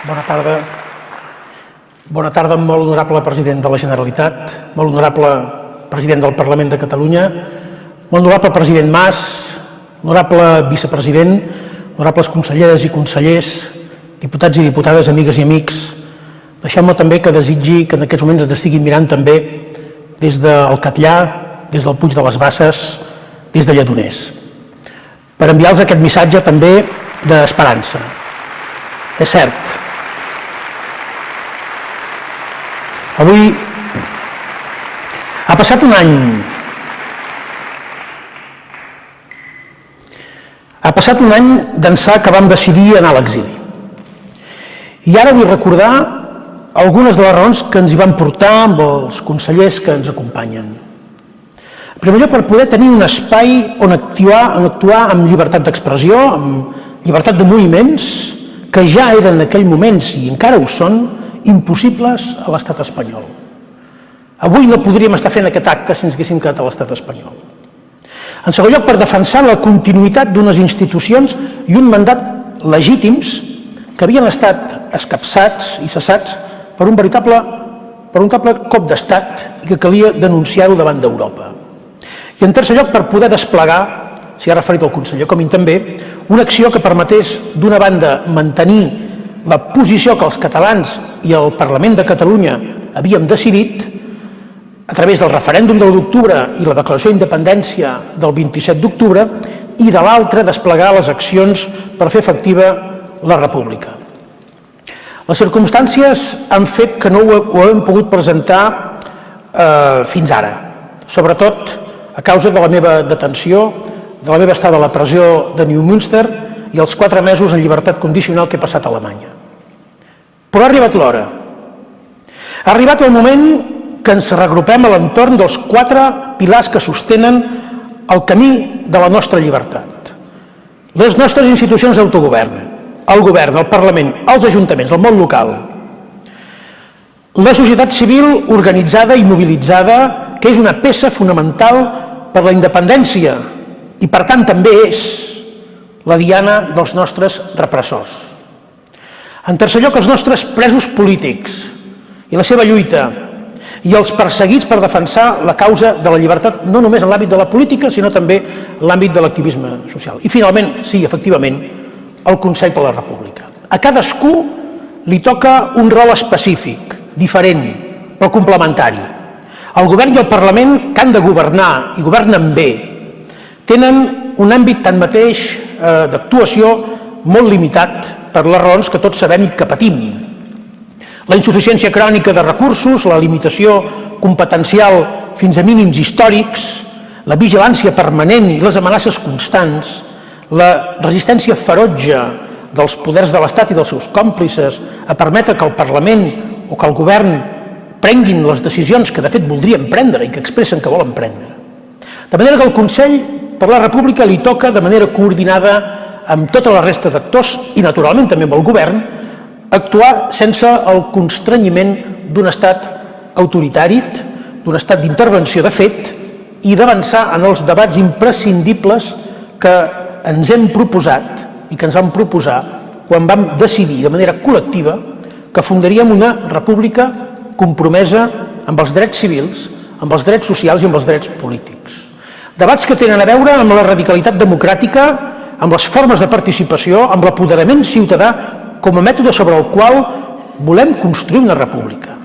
Bona tarda. Bona tarda, molt honorable president de la Generalitat, molt honorable president del Parlament de Catalunya, molt honorable president Mas, honorable vicepresident, honorables conselleres i consellers, diputats i diputades, amigues i amics. Deixeu-me també que desitgi que en aquests moments ens estiguin mirant també des del Catllà, des del Puig de les Basses, des de Lledoners, per enviar-los aquest missatge també d'esperança. És cert, avui ha passat un any. Ha passat un any d'ençà que vam decidir anar a l'exili. I ara vull recordar algunes de les raons que ens hi van portar amb els consellers que ens acompanyen. En primer lloc, per poder tenir un espai on actuar amb llibertat d'expressió, amb llibertat de moviments, que ja eren en aquell moments, i encara ho són, impossibles a l'estat espanyol. Avui no podríem estar fent aquest acte si ens haguéssim quedat a l'estat espanyol. En segon lloc, per defensar la continuïtat d'unes institucions i un mandat legítims que havien estat escapçats i cessats per un veritable cop d'estat i que calia denunciar-ho davant d'Europa. I en tercer lloc, per poder desplegar, s'hi ha referit el conseller Comín també, una acció que permetés, d'una banda, mantenir la posició que els catalans i el Parlament de Catalunya havíem decidit a través del referèndum de l'1 d'octubre i la declaració d'independència del 27 d'octubre, i de l'altra, desplegar les accions per fer efectiva la república. Les circumstàncies han fet que no ho hem pogut presentar fins ara, sobretot a causa de la meva detenció, de la meva estada a la presó de Neumünster i els 4 mesos en llibertat condicional que he passat a Alemanya. Però ha arribat l'hora. Ha arribat el moment que ens regrupem a l'entorn dels 4 pilars que sostenen el camí de la nostra llibertat. Les nostres institucions d'autogovern, el govern, el Parlament, els ajuntaments, el món local, la societat civil organitzada i mobilitzada, que és una peça fonamental per la independència i, per tant, també és la diana dels nostres repressors. En tercer lloc, els nostres presos polítics i la seva lluita, i els perseguits per defensar la causa de la llibertat, no només en l'àmbit de la política, sinó també en l'àmbit de l'activisme social. I, finalment, sí, efectivament, el Consell per la República. A cadascú li toca un rol específic, diferent, però complementari. El govern i el Parlament, que han de governar i governen bé, tenen un àmbit tanmateix d'actuació molt limitat per les raons que tots sabem i que patim. La insuficiència crònica de recursos, la limitació competencial fins a mínims històrics, la vigilància permanent i les amenaces constants, la resistència ferotge dels poders de l'Estat i dels seus còmplices a permetre que el Parlament o que el govern prenguin les decisions que de fet voldrien prendre i que expressen que volen prendre. De manera que al Consell per la República li toca de manera coordinada amb tota la resta d'actors i naturalment també amb el govern actuar sense el constrenyiment d'un estat autoritari, d'un estat d'intervenció de fet i d'avançar en els debats imprescindibles que ens hem proposat i que ens vam proposar quan vam decidir de manera col·lectiva que fundaríem una república compromesa amb els drets civils, amb els drets socials i amb els drets polítics. Debats que tenen a veure amb la radicalitat democràtica, amb les formes de participació, amb l'apoderament ciutadà com a mètode sobre el qual volem construir una república.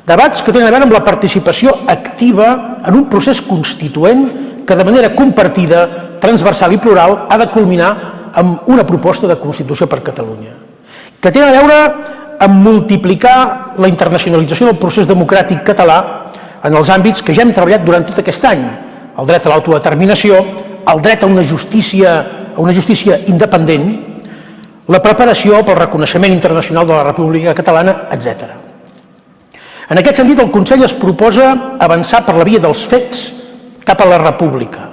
Debats que tenen a veure amb la participació activa en un procés constituent que de manera compartida, transversal i plural ha de culminar amb una proposta de Constitució per Catalunya. Que tenen a veure amb multiplicar la internacionalització del procés democràtic català en els àmbits que ja hem treballat durant tot aquest any, el dret a l'autodeterminació, el dret a una justícia independent, la preparació pel reconeixement internacional de la República Catalana, etc. En aquest sentit, el Consell es proposa avançar per la via dels fets cap a la República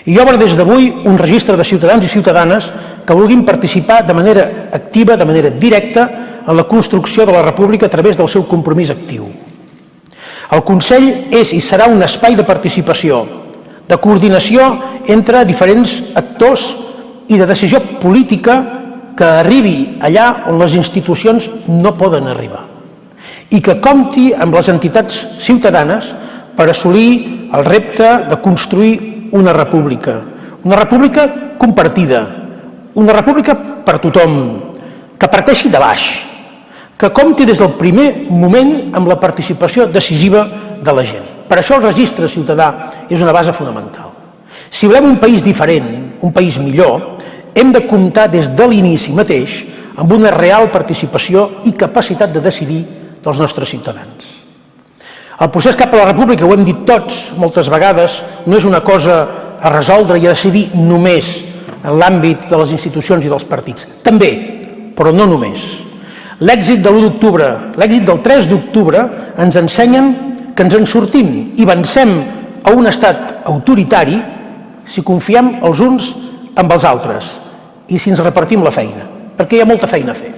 i obre des d'avui un registre de ciutadans i ciutadanes que vulguin participar de manera activa, de manera directa, en la construcció de la República a través del seu compromís actiu. El Consell és i serà un espai de participació, de coordinació entre diferents actors i de decisió política que arribi allà on les institucions no poden arribar i que compti amb les entitats ciutadanes per assolir el repte de construir una república compartida, una república per tothom, que parteixi de baix, que compti des del primer moment amb la participació decisiva de la gent. Per això el registre ciutadà és una base fonamental. Si volem un país diferent, un país millor, hem de comptar des de l'inici mateix amb una real participació i capacitat de decidir dels nostres ciutadans. El procés cap a la república, ho hem dit tots moltes vegades, no és una cosa a resoldre i a decidir només en l'àmbit de les institucions i dels partits. També, però no només. L'èxit de l'1 d'octubre, l'èxit del 3 d'octubre ens ensenyen que ens en sortim i vencem a un estat autoritari si confiem els uns amb els altres i si ens repartim la feina, perquè hi ha molta feina a fer.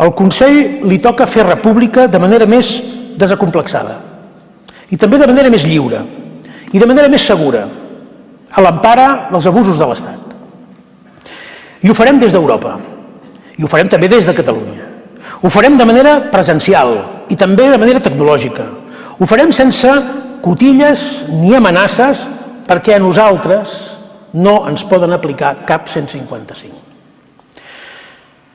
Al Consell li toca fer república de manera més desacomplexada i també de manera més lliure i de manera més segura, a l'empara dels abusos de l'Estat. I ho farem des d'Europa, i ho farem també des de Catalunya. Ho farem de manera presencial i també de manera tecnològica. Ho farem sense cotilles ni amenaces perquè a nosaltres no ens poden aplicar cap 155.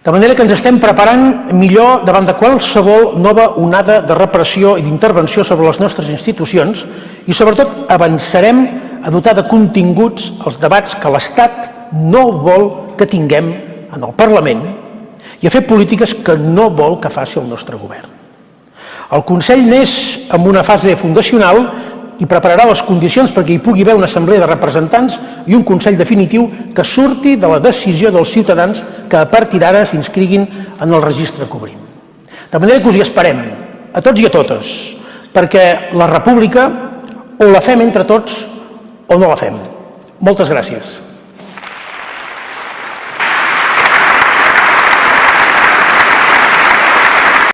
De manera que ens estem preparant millor davant de qualsevol nova onada de repressió i d'intervenció sobre les nostres institucions i sobretot avançarem a dotar de continguts els debats que l'Estat no vol que tinguem en el Parlament i a fer polítiques que no vol que faci el nostre govern. El Consell neix en una fase fundacional i prepararà les condicions perquè hi pugui haver una assemblea de representants i un Consell definitiu que surti de la decisió dels ciutadans que a partir d'ara s'inscriguin en el registre que obrim. De manera que us hi esperem, a tots i a totes, perquè la república o la fem entre tots o no la fem. Moltes gràcies.